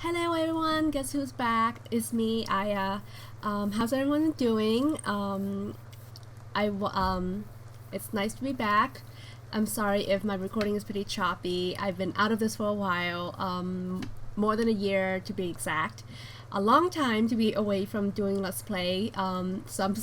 Hello everyone, guess who's back? It's me, Aya. How's everyone doing? It's nice to be back. I'm sorry if my recording is pretty choppy. I've been out of this for a while, more than a year to be exact. A long time to be away from doing Let's Play, so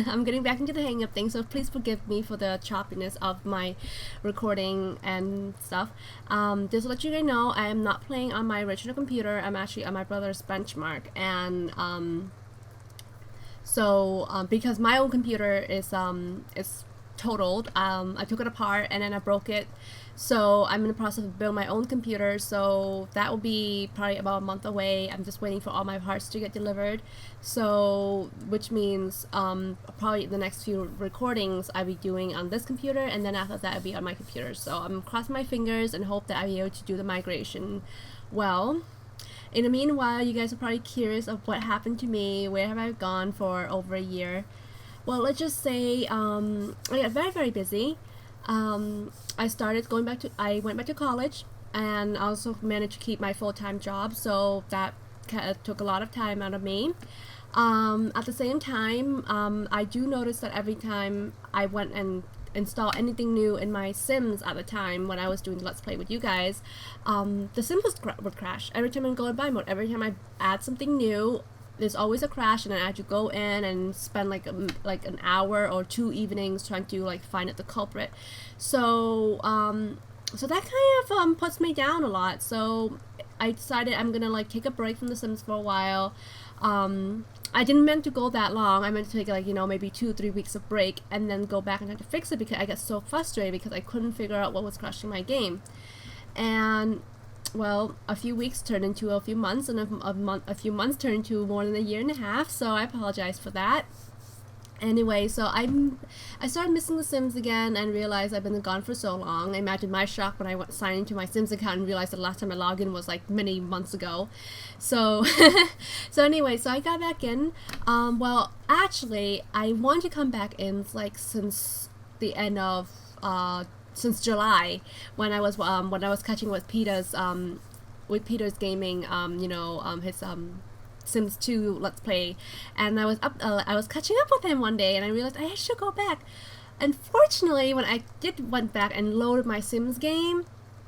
I'm getting back into the hang of things, so please forgive me for the choppiness of my recording and stuff. Just to let you guys know, I am not playing on my original computer. I'm actually on my brother's benchmark, and because my own computer is totaled, I took it apart and then I broke it. So I'm in the process of building my own computer, so that will be probably about a month away. I'm just waiting for all my parts to get delivered, so which means probably the next few recordings I'll be doing on this computer, and then after that I'll be on my computer. So I'm crossing my fingers and hope that I'll be able to do the migration well. In the meanwhile, you guys are probably curious of what happened to me. Where have I gone for over a year? Well, let's just say I got very busy. I went back to college, and also managed to keep my full-time job, so that took a lot of time out of me. At the same time, I do notice that every time I went and install anything new in my Sims at the time when I was doing Let's Play with you guys, the Sims would crash. Every time I go in buy mode, every time I add something new, there's always a crash, and then I had to go in and spend like an hour or 2 evenings trying to find out the culprit. So so that kind of puts me down a lot. So I decided I'm gonna take a break from The Sims for a while. I didn't meant to go that long. I meant to take maybe 2-3 weeks of break and then go back and try to fix it, because I got so frustrated because I couldn't figure out what was crashing my game. And well, a few weeks turned into a few months, and a few months turned into more than a year and a half, so I apologize for that. Anyway, so I started missing The Sims again and realized I've been gone for so long. Imagine my shock when I signed into my Sims account and realized the last time I logged in was many months ago. So so anyway, so I got back in. Well, actually, I wanted to come back in since the end of since July, when I was catching with Peter's gaming, his Sims 2 Let's Play, and I was catching up with him one day, and I realized I should go back. Unfortunately, when I went back and loaded my Sims game,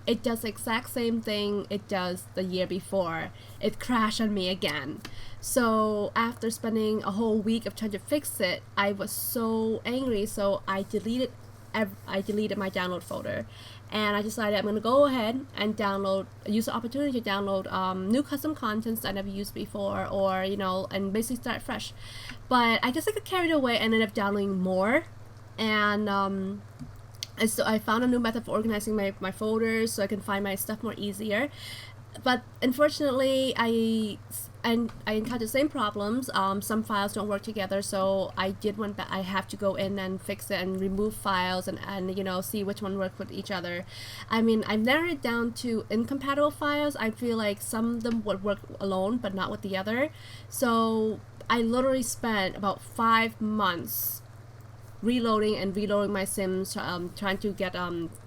it does the exact same thing it does the year before. It crashed on me again. So after spending a whole week of trying to fix it, I was so angry, so I deleted my download folder, and I decided I'm going to go ahead and use the opportunity to download new custom contents I never used before, or and basically start fresh. But I guess I got carried away and ended up downloading more, and so I found a new method for organizing my folders so I can find my stuff more easier. But unfortunately, I encountered the same problems. Some files don't work together, so I have to go in and fix it and remove files and see which one work with each other. I mean, I've narrowed it down to incompatible files. I feel like some of them would work alone but not with the other. So I literally spent about 5 months reloading my Sims, trying to get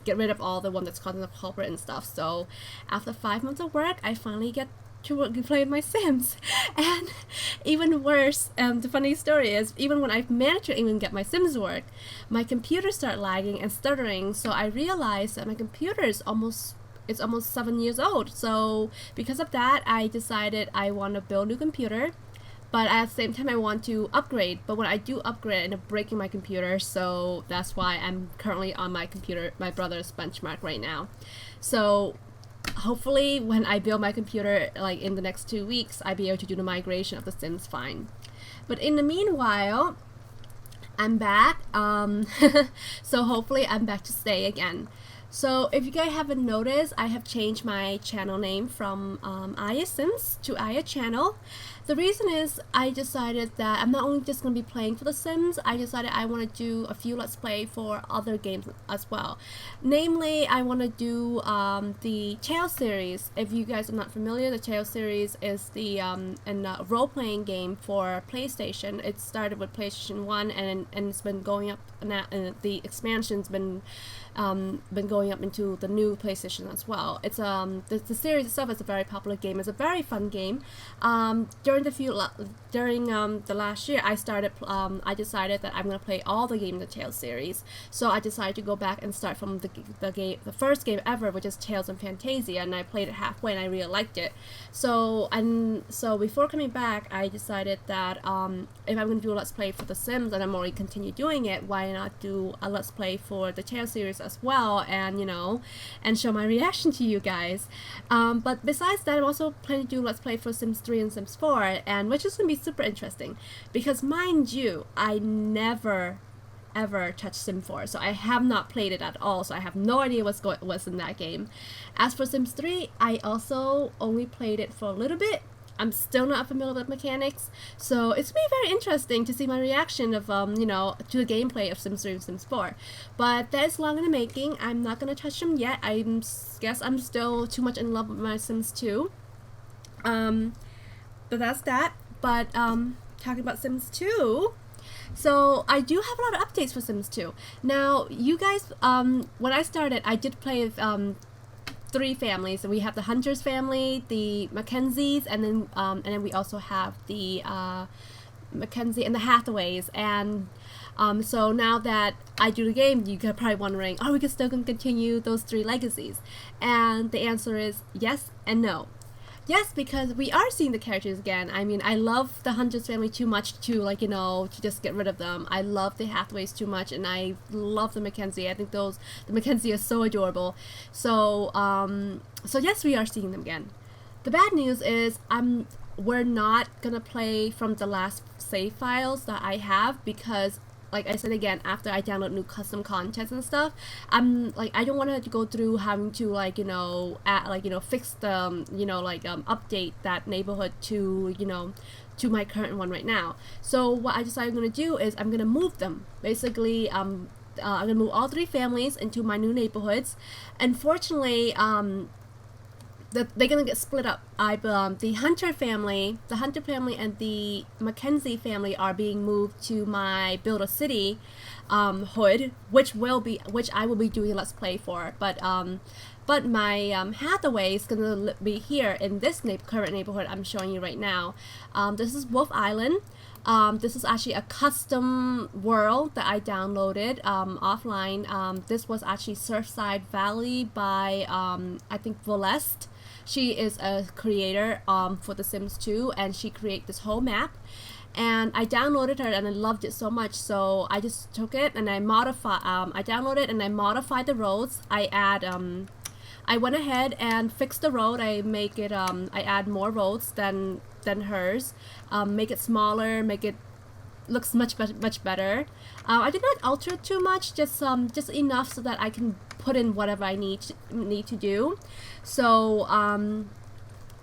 rid of all the one that's causing the culprit and stuff. So after 5 months of work, I finally get to play with my Sims. And even worse, the funny story is, even when I've managed to even get my Sims to work, my computer started lagging and stuttering. So I realized that my computer is almost 7 years old. So because of that, I decided I want to build a new computer. But at the same time, I want to upgrade. But when I do upgrade, I end up breaking my computer. So that's why I'm currently on my brother's benchmark right now. So hopefully, when I build my computer, in the next 2 weeks, I'll be able to do the migration of The Sims fine. But in the meanwhile, I'm back. So hopefully, I'm back to stay again. So if you guys haven't noticed, I have changed my channel name from Aya Sims to Aya Channel. The reason is I decided that I'm not only just going to be playing for The Sims, I decided I want to do a few Let's Play for other games as well. Namely, I want to do the Tales series. If you guys are not familiar, the Tales series is the role-playing game for PlayStation. It started with PlayStation 1 and it's been going up now, and the expansion's been been going up into the new PlayStation as well. It's the series itself is a very popular game. It's a very fun game. During the last year, I decided that I'm gonna play all the game in the Tales series. So I decided to go back and start from the first game ever, which is Tales of Fantasia, and I played it halfway and I really liked it. So before coming back, I decided that if I'm gonna do a Let's Play for The Sims and I'm already continue doing it, why not do a Let's Play for the Tales series as well, and and show my reaction to you guys. But besides that, I'm also planning to do Let's Play for Sims 3 and Sims 4, and which is gonna be super interesting because, mind you, I never ever touched Sim 4, so I have not played it at all, so I have no idea what's in that game. As for Sims 3, I also only played it for a little bit. I'm still not familiar with mechanics, so it's gonna be very interesting to see my reaction of to the gameplay of Sims 3 and Sims 4. But that is long in the making. I'm not gonna touch them yet. I guess I'm still too much in love with my Sims 2. But that's that. But talking about Sims 2, so I do have a lot of updates for Sims 2. Now, you guys, when I started, I did play with 3 families. So we have the Hunters family, the Mackenzies, and then we also have the Mackenzie and the Hathaways. And so now that I do the game, you're probably wondering, are we still going to continue those 3 legacies? And the answer is yes and no. Yes, because we are seeing the characters again. I mean, I love the Hunters family too much to to just get rid of them. I love the Hathaways too much, and I love the Mackenzie. I think the Mackenzie is so adorable. So so yes, we are seeing them again. The bad news is we're not gonna play from the last save files that I have because, like I said again, after I download new custom contents and stuff, I don't want to go through having to fix the update that neighborhood to my current one right now. So what I decided I'm gonna do is I'm gonna move them. Basically, I'm gonna move all 3 families into my new neighborhoods. Unfortunately, they're gonna get split up. The Hunter family and the Mackenzie family are being moved to my Build a City hood, which I will be doing a Let's Play for. But my Hathaway is gonna be here in this current neighborhood I'm showing you right now. This is Wolf Island. This is actually a custom world that I downloaded offline. This was actually Surfside Valley by I think Volest. She is a creator for The Sims 2, and she created this whole map. And I downloaded her and I loved it so much, so I just took it and I downloaded it and I modified the roads. I went ahead and fixed the road. I make it I add more roads than hers. Make it smaller, make it looks much better. I did not alter it too much, just enough so that I can put in whatever I need to do. So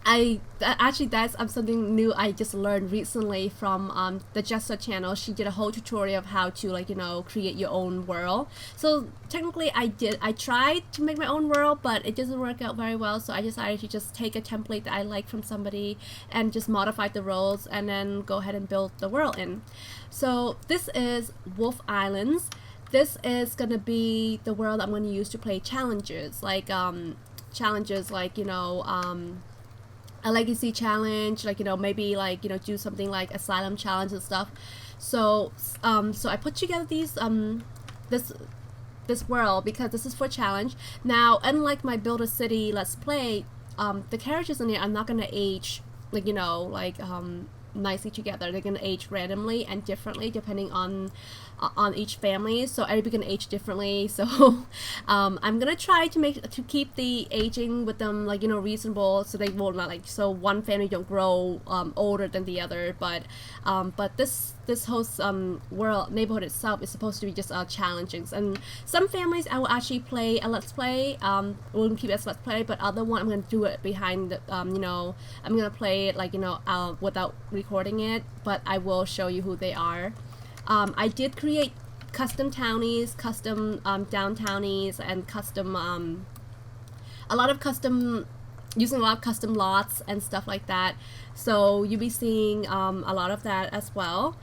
that's something new I just learned recently from the Jessa channel. She did a whole tutorial of how to create your own world. So technically I tried to make my own world, but it doesn't work out very well, so I decided to just take a template that I like from somebody and just modify the roles and then go ahead and build the world in. So this is Wolf Islands. This is gonna be the world I'm gonna use to play challenges like a legacy challenge, maybe do something like asylum challenge and stuff. So I put together these this world because this is for challenge. Now, unlike my Build a City Let's Play, the characters in here are not gonna age nicely together. They're gonna age randomly and differently depending on each family, so everybody can age differently. So I'm gonna try to keep the aging with them reasonable, so they will not so one family don't grow older than the other. But this whole world neighborhood itself is supposed to be just challenging, and some families I will actually play a Let's Play. We'll keep it as Let's Play, but other one I'm gonna do it behind the, I'm gonna play it without recording it, but I will show you who they are. I did create custom townies, custom downtownies, and custom using a lot of custom lots and stuff like that. So you'll be seeing a lot of that as well.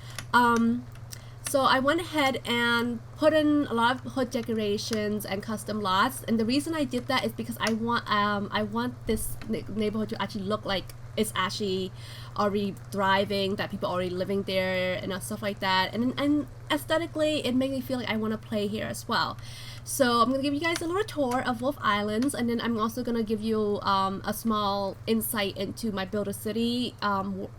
So I went ahead and put in a lot of hood decorations and custom lots. And the reason I did that is because I want this neighborhood to actually look like it's actually already thriving, that people are already living there and stuff like that. And aesthetically, it made me feel like I want to play here as well. So I'm gonna give you guys a little tour of Wolf Islands, and then I'm also gonna give you a small insight into my Builder City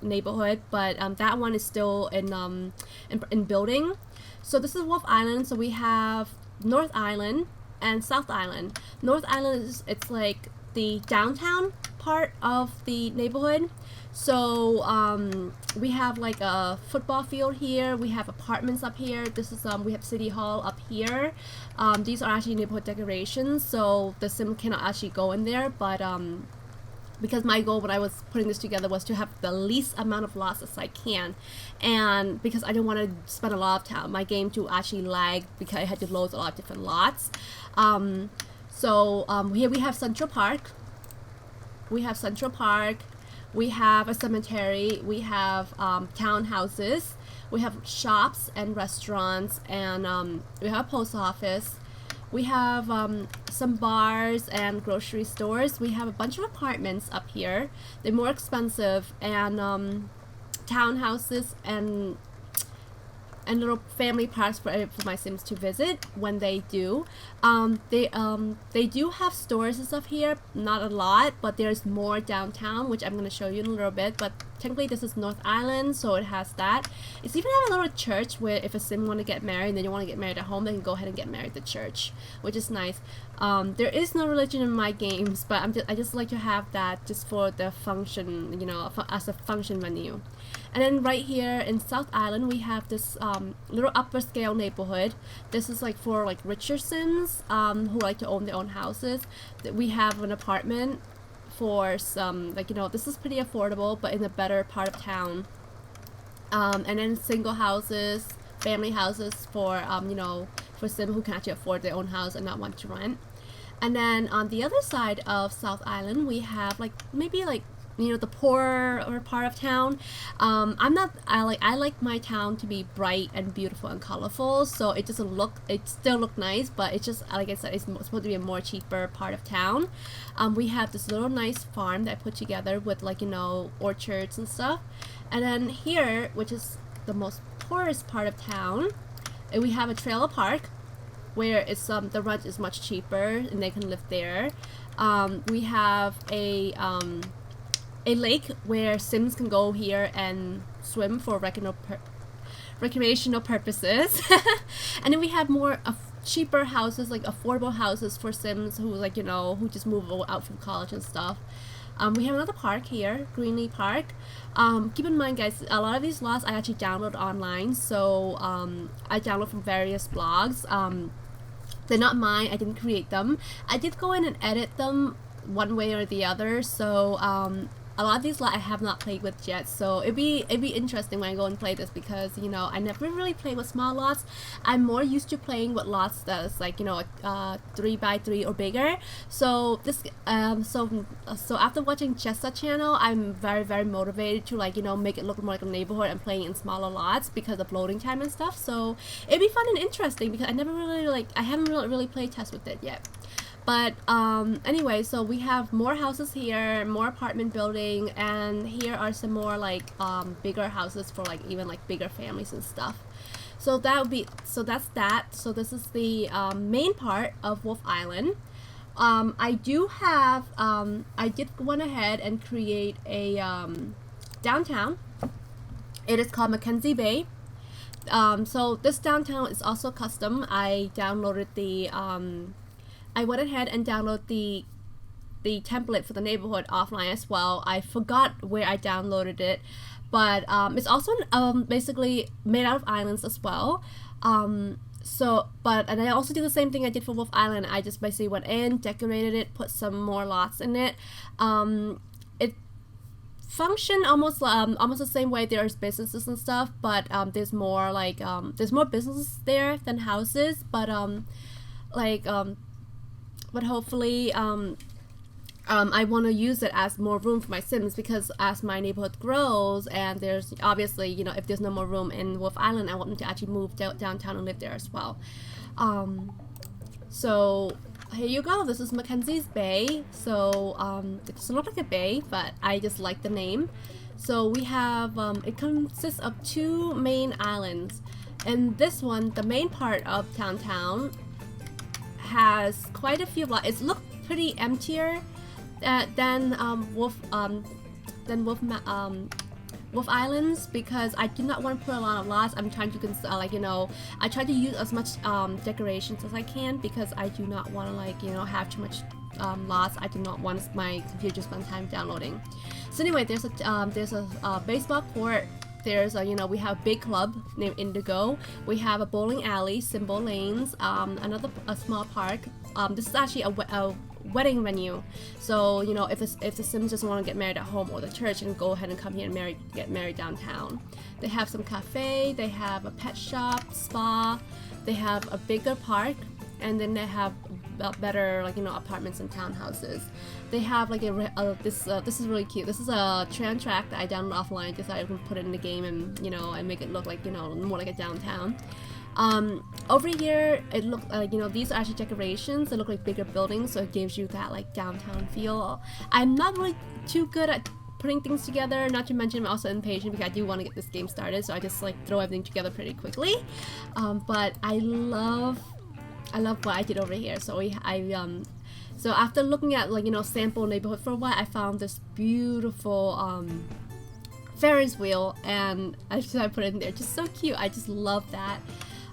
neighborhood, but that one is still in building. So this is Wolf Island. So we have North Island and South Island. North Island it's like the downtown part of the neighborhood. So we have like a football field here, we have apartments up here, this is we have City Hall up here. These are actually neighborhood decorations, so the sim cannot actually go in there, but because my goal when I was putting this together was to have the least amount of lots as I can, and because I didn't want to spend a lot of time my game to actually lag because I had to load a lot of different lots. Here we have Central Park. We have Central Park, we have a cemetery, we have townhouses, we have shops and restaurants, and we have a post office. We have some bars and grocery stores. We have a bunch of apartments up here. They're more expensive, and townhouses and little family parks for my Sims to visit when they do. They do have stores and stuff here, not a lot, but there's more downtown, which I'm going to show you in a little bit. But technically this is North Island, so it has that. It's even have a little church where if a Sim want to get married and they don't want to get married at home, they can go ahead and get married at the church, which is nice. There is no religion in my games, but I just like to have that just for the function, you know, as a function venue. And then right here in South Island, we have this little upper scale neighborhood. This is like for like richer Sims who like to own their own houses. We have an apartment for some, like, you know, this is pretty affordable, but in a better part of town. And then single houses, family houses for you know, for Sims who can actually afford their own house and not want to rent. And then on the other side of South Island, we have like maybe like, you know, the poorer part of town. I like my town to be bright and beautiful and colorful, so it doesn't look, it still look nice, but it's just, like I said, it's supposed to be a more cheaper part of town. We have this little nice farm that I put together with, like, you know, orchards and stuff. And then here, which is the most poorest part of town, we have a trailer park where it's the rent is much cheaper and they can live there. We have a lake where Sims can go here and swim for recreational purposes. And then we have more cheaper houses, like affordable houses for Sims who, like, you know, who just move out from college and stuff. We have another park here, Greenlee Park. Keep in mind, guys, a lot of these lots I actually download online, so I download from various blogs. They're not mine, I didn't create them. I did go in and edit them one way or the other, so a lot of these lots I have not played with yet, so it'd be interesting when I go and play this, because, you know, I never really played with small lots. I'm more used to playing with lots that is like, you know, 3x3 or bigger. So this so after watching Jessa channel, I'm very motivated to, like, you know, make it look more like a neighborhood and playing in smaller lots because of loading time and stuff. So it'd be fun and interesting because I haven't really played test with it yet. But anyway, so we have more houses here, more apartment building, and here are some more like bigger houses for like even like bigger families and stuff. So that's that. So this is the main part of Wolf Island. I did went ahead and create a downtown. It is called Mackenzies Bay. So this downtown is also custom. I downloaded the I went ahead and downloaded the template for the neighborhood offline as well. I forgot where I downloaded it, but it's also basically made out of islands as well. And I also did the same thing I did for Wolf Island. I just basically went in, decorated it, put some more lots in it. It functioned almost the same way. There's businesses and stuff, but there's more like there's more businesses there than houses, but hopefully I want to use it as more room for my Sims, because as my neighborhood grows and there's obviously, you know, if there's no more room in Wolf Island, I want them to actually move downtown and live there as well. So here you go. This is Mackenzies Bay. So it doesn't look like a bay, but I just like the name. So we have, it consists of 2 main islands. And this one, the main part of downtown, has quite a few blocks. It's looked pretty emptier than Wolf Islands, because I do not want to put a lot of lots. I'm trying to like, you know, I try to use as much decorations as I can, because I do not want to, like, you know, have too much lots. I do not want my computer to spend time downloading. So anyway, there's a baseball court. There's a, you know, we have a big club named Indigo. We have a bowling alley, Simblr lanes, a small park. This is actually a wedding venue. So, you know, if the Sims just want to get married at home or the church, and go ahead and come here and get married downtown. They have some cafe. They have a pet shop, spa. They have a bigger park, and then they have better, like, you know, apartments and townhouses. They have like this is really cute. This is a tram track that I downloaded offline, just so I can put it in the game and, you know, and make it look like, you know, more like a downtown. Over here, it looked like, you know, these are actually decorations. They look like bigger buildings, so it gives you that, like, downtown feel. I'm not really too good at putting things together, not to mention I'm also impatient, because I do want to get this game started, so I just, like, throw everything together pretty quickly. But I love what I did over here. So so after looking at, like, you know, sample neighborhood for a while, I found this beautiful Ferris wheel, and I put it in there. Just so cute. I just love that.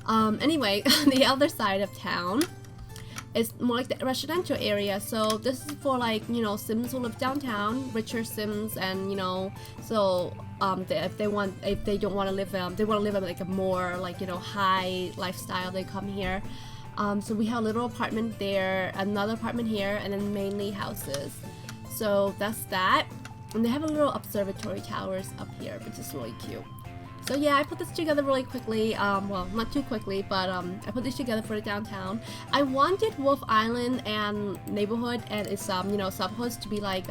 Anyway, the other side of town is more like the residential area. So this is for, like, you know, Sims who live downtown, richer Sims, and, you know, so if they don't want to live, they want to live in, like, a more, like, you know, high lifestyle, they come here. So we have a little apartment there, another apartment here, and then mainly houses. So that's that. And they have a little observatory towers up here, which is really cute. So yeah, I put this together really quickly. Well, not too quickly, but I put this together for the downtown. I wanted Wolf Island and neighborhood and its you know, subhoods to be like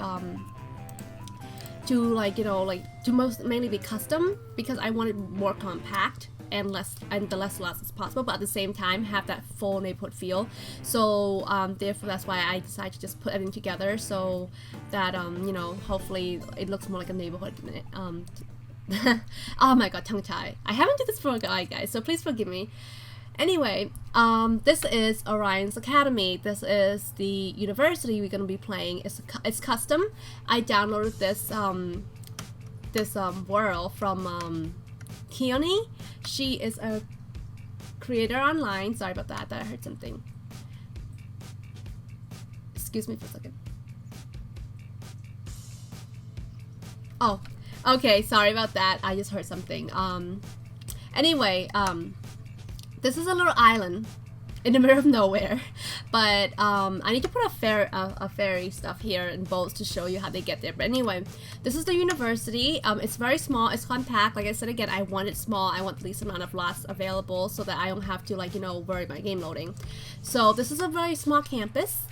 to mainly be custom, because I wanted more compact and the less lots as possible, but at the same time have that full neighborhood feel. So therefore that's why I decided to just put everything together, so that you know, hopefully it looks more like a neighborhood. Oh my god, tongue tie. I haven't done this for a while, guys, so please forgive me. Anyway, this is Orion's Academy. This is the university we're gonna be playing. It's custom. I downloaded this world from Keone. She is a creator online. Sorry about that. I heard something. Excuse me for a second. Oh, okay. Sorry about that. I just heard something. Anyway, this is a little island in the middle of nowhere, but I need to put a ferry stuff here in boats to show you how they get there. But anyway, this is the university. It's very small, it's compact. Like I said again, I want it small. I want the least amount of lots available, so that I don't have to, like, you know, worry about game loading. So this is a very small campus.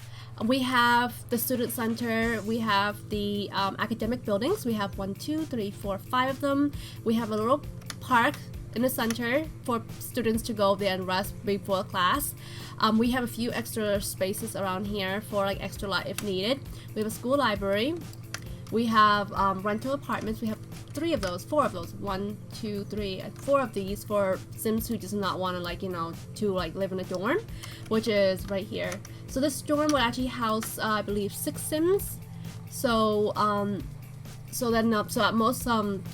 We have the student center, we have the academic buildings. We have 1, 2, 3, 4, 5 of them. We have a little park in the center for students to go there and rest before class. We have a few extra spaces around here for, like, extra light if needed. We have a school library. We have rental apartments. We have 4 of those. 1, 2, 3, and 4 of these for Sims who does not want to, like, you know, to, like, live in a dorm, which is right here. So this dorm will actually house, I believe, 6 Sims. So so at most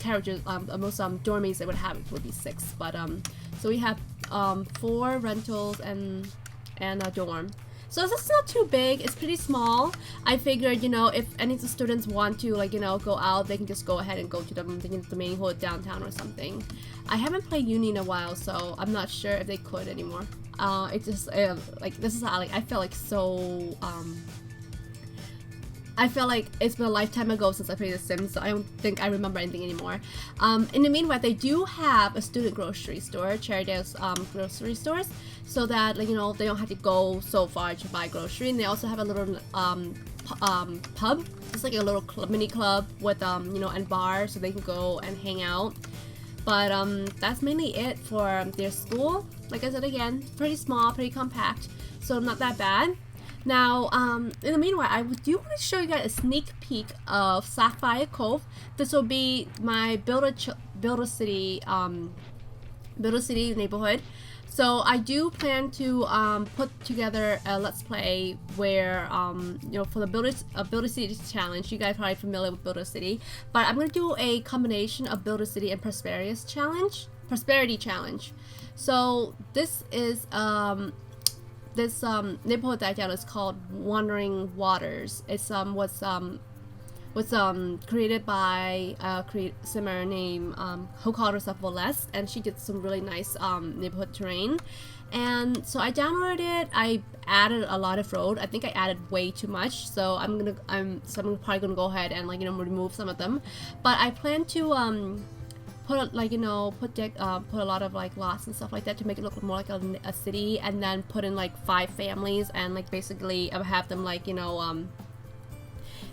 carriages, most dormies they would have would be 6. But so we have 4 rentals and a dorm. So this is not too big. It's pretty small. I figured, you know, if any of the students want to, like, you know, go out, they can just go ahead and go to the main hood downtown or something. I haven't played Uni in a while, so I'm not sure if they could anymore. It just like, this is how, like, I feel like so I feel like it's been a lifetime ago since I played The Sims, so I don't think I remember anything anymore. In the meanwhile, they do have a student grocery store, Cherrydale's grocery stores, so that, like, you know, they don't have to go so far to buy grocery. And they also have a little pub. It's like a little mini club with you know, and bar, so they can go and hang out. But that's mainly it for their school. Like I said again, pretty small, pretty compact, so not that bad. Now, in the meanwhile, I do want to show you guys a sneak peek of Sapphire Cove. This will be my Build-A-City neighborhood. So I do plan to put together a Let's Play where, you know, for the Build-A-City challenge. You guys are probably familiar with Build-A-City, but I'm going to do a combination of Build-A-City and Prosperity Challenge. So this is this neighborhood that I did is called Wandering Waters. It's was created by a Simblr named who called herself Celeste, and she did some really nice neighborhood terrain. And so I downloaded it. I added a lot of road. I think I added way too much, so I'm probably gonna go ahead and, like, you know, remove some of them. But I plan to put, like, you know, put a lot of, like, lots and stuff like that to make it look more like a city, and then put in like 5 families, and, like, basically have them, like, you know,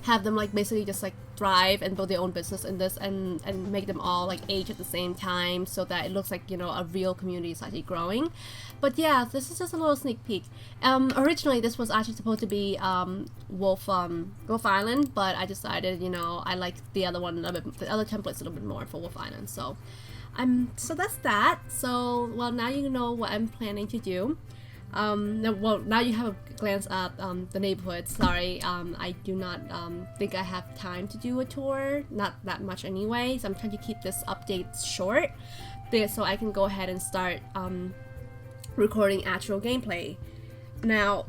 have them, like, basically just, like, thrive and build their own business in this, and make them all, like, age at the same time, so that it looks like, you know, a real community is actually growing. But yeah, this is just a little sneak peek. Originally this was actually supposed to be Wolf Island, but I decided, you know, I like the other one a little bit, the other template's a little bit more for Wolf Island. So so that's that. So, well, now you know what I'm planning to do. Now you have a glance at the neighborhood. Sorry, I do not think I have time to do a tour, not that much anyway, so I'm trying to keep this update short so I can go ahead and start recording actual gameplay. Now,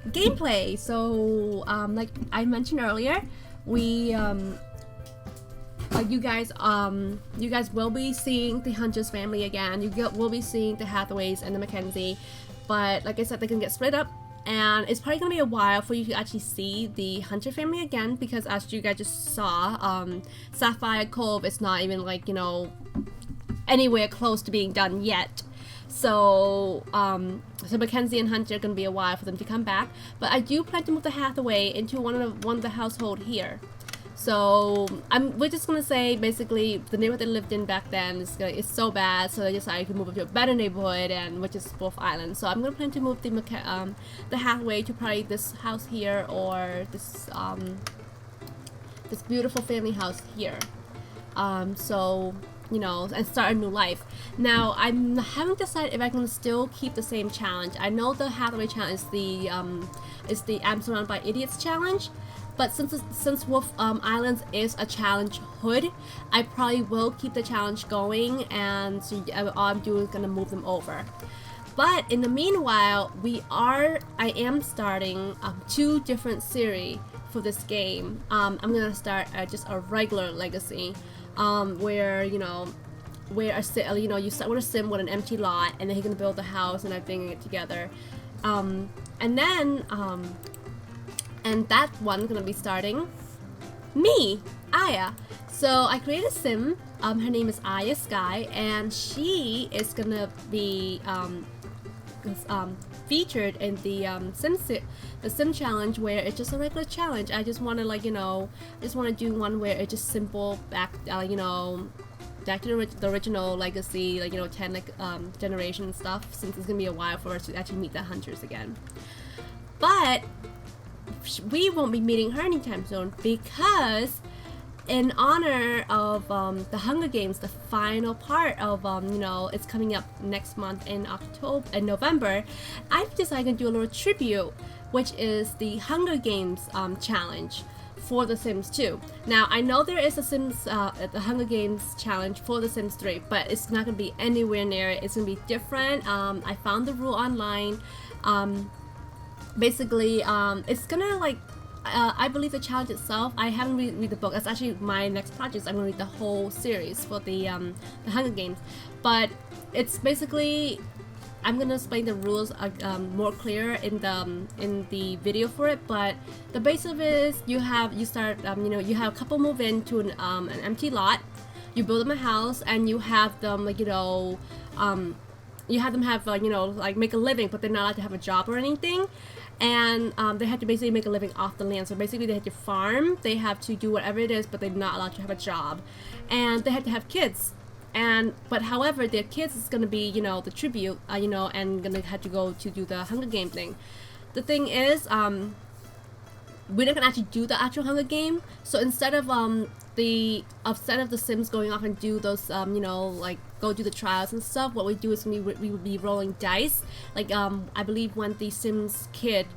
gameplay, so like I mentioned earlier, we you guys will be seeing the Hunters family again. You will be seeing the Hathaways and the Mackenzie, but like I said, they can get split up, and it's probably gonna be a while for you to actually see the Hunter family again, because as you guys just saw, Sapphire Cove is not even, like, you know, anywhere close to being done yet. So so Mackenzie and Hunter are gonna be a while for them to come back, but I do plan to move the Hathaway into one of the household here. So we're just gonna say basically the neighborhood they lived in back then is so bad, so they decided to move up to a better neighborhood, and which is Wolf Island. So I'm gonna plan to move the Hathaway to probably this house here, or this this beautiful family house here. So, you know, and start a new life. Now, I haven't decided if I can still keep the same challenge. I know the Hathaway challenge is the I'm Surrounded by Idiots challenge, but since Wolf Islands is a challenge hood, I probably will keep the challenge going, and so all I'm doing is gonna move them over. But in the meanwhile, I am starting 2 different series for this game. I'm gonna start just a regular legacy, where, you know, where you start with a sim with an empty lot, and then you're gonna build a house and everything it together, and then and that one's gonna be starting me, Aya. So I created a sim. Her name is Aya Sky, and she is gonna be featured in the sim challenge, where it's just a regular challenge. I just want to, like, you know, just want to do one where it's just simple, back you know, back to the original legacy, like, you know, 10 generation stuff, since it's gonna be a while for us to actually meet the Hunters again. But we won't be meeting her anytime soon, because in honor of the Hunger Games, the final part of you know, it's coming up next month in November, I've decided to do a little tribute, which is the Hunger Games challenge for The Sims 2. Now, I know there is a the Hunger Games challenge for The Sims 3, but it's not gonna be anywhere near it. It's gonna be different. I found the rule online. Basically, it's gonna, like, I believe the challenge itself, I haven't read the book. That's actually my next project. I'm gonna read the whole series for the Hunger Games. But it's basically, I'm gonna explain the rules more clear in the video for it. But the base of it is you start you know, you have a couple move into an empty lot. You build them a house, and you have them, like, you know, you have them have you know, like make a living, but they're not allowed to have a job or anything. And they have to basically make a living off the land. So basically they have to farm, they have to do whatever it is, but they're not allowed to have a job. And they have to have kids. But however, their kids is going to be, you know, the tribute, you know, and going to have to go to do the Hunger Game thing. The thing is, we're not going to actually do the actual Hunger Game. So instead of the Sims going off and do those, you know, like go do the trials and stuff, what we do is we would be rolling dice. Like, I believe when the Sims kid,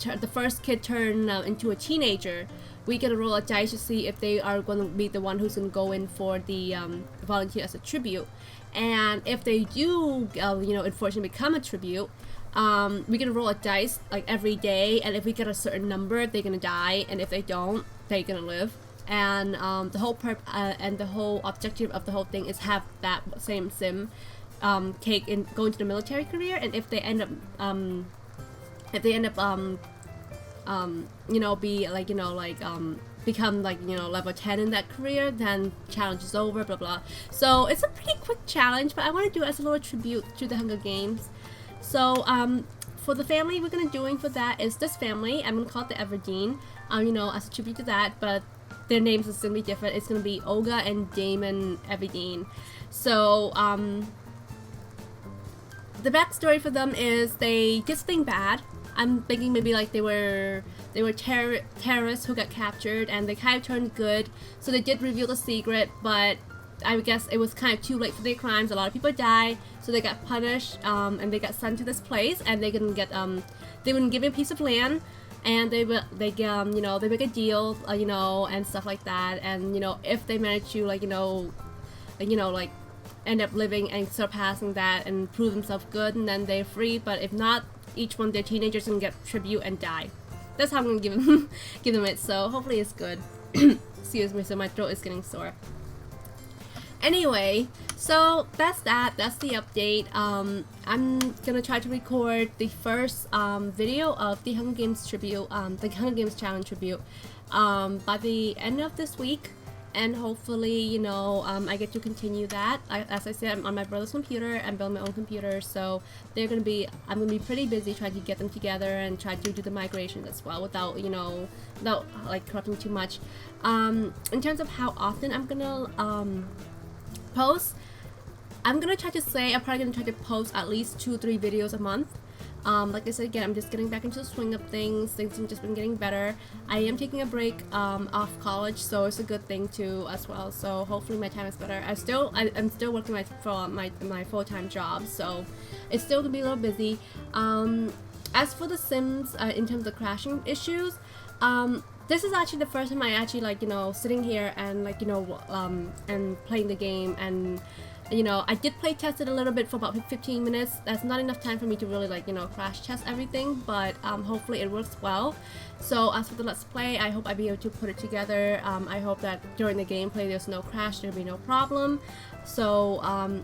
the first kid turned into a teenager, we get to roll a dice to see if they are going to be the one who's going to go in for the volunteer as a tribute. And if they do, you know, unfortunately become a tribute, we're going to roll a dice like every day, and if we get a certain number, they're going to die, and if they don't, they're going to live. And the whole objective of the whole thing is have that same sim take in go into the military career, and if they end up you know, be like, you know, like become like, you know, level 10 in that career, then challenge is over, blah blah. So it's a pretty quick challenge, but I want to do it as a little tribute to the Hunger Games. So for the family we're gonna doing for that is this family. I'm gonna call it the Everdeen, you know, as a tribute to that, but their names is gonna be different. It's gonna be Olga and Damon Everdeen. So the backstory for them is they did something bad. I'm thinking maybe like they were terrorists who got captured, and they kind of turned good. So they did reveal the secret, but I guess it was kind of too late for their crimes. A lot of people died, so they got punished, and they got sent to this place, and they can get they were given a piece of land, and you know, they make a deal, you know, and stuff like that. And you know, if they manage to like end up living and surpassing that and prove themselves good, and then they're free. But if not, each one of their teenagers can get tribute and die. That's how I'm gonna give them it. So hopefully it's good. Excuse me, so my throat is getting sore. Anyway, so that's the update. I'm gonna try to record the first video of the Hunger Games tribute, the Hunger Games challenge tribute, by the end of this week. And hopefully, you know, I get to continue that. As I said, I'm on my brother's computer and build my own computer, so I'm gonna be pretty busy trying to get them together and try to do the migrations as well without, you know, without like corrupting too much. In terms of how often I'm gonna post, I'm gonna try to say I'm probably gonna try to post at least 2 or 3 videos a month. Like I said again, I'm just getting back into the swing of things. Things have just been getting better. I am taking a break off college, so it's a good thing too as well. So hopefully my time is better. I'm still working my full-time job, so it's still gonna be a little busy. As for the Sims, in terms of crashing issues, this is actually the first time I actually like, you know, sitting here and like, you know, and playing the game. And you know, I did play test it a little bit for about 15 minutes. That's not enough time for me to really like, you know, crash test everything, but hopefully it works well. So as for the Let's Play, I hope I'll be able to put it together. I hope that during the gameplay there's no crash, there'll be no problem. So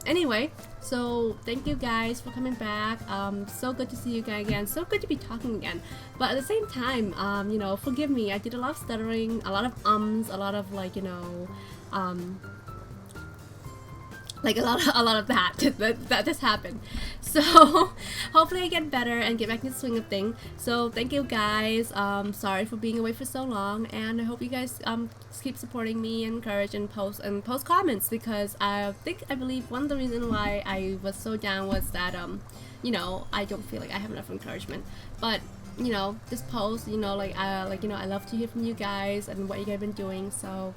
anyway, so thank you guys for coming back. So good to see you guys again. So good to be talking again. But at the same time, you know, forgive me. I did a lot of stuttering, a lot of a lot of like, you know, like a lot of that just happened. So hopefully I get better and get back in the swing of things. So thank you guys. Sorry for being away for so long, and I hope you guys keep supporting me, encourage, and post comments, because I believe one of the reasons why I was so down was that you know, I don't feel like I have enough encouragement. But you know, just post, you know, like you know, I love to hear from you guys and what you guys have been doing. So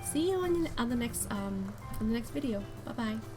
see you on the next video. Bye bye.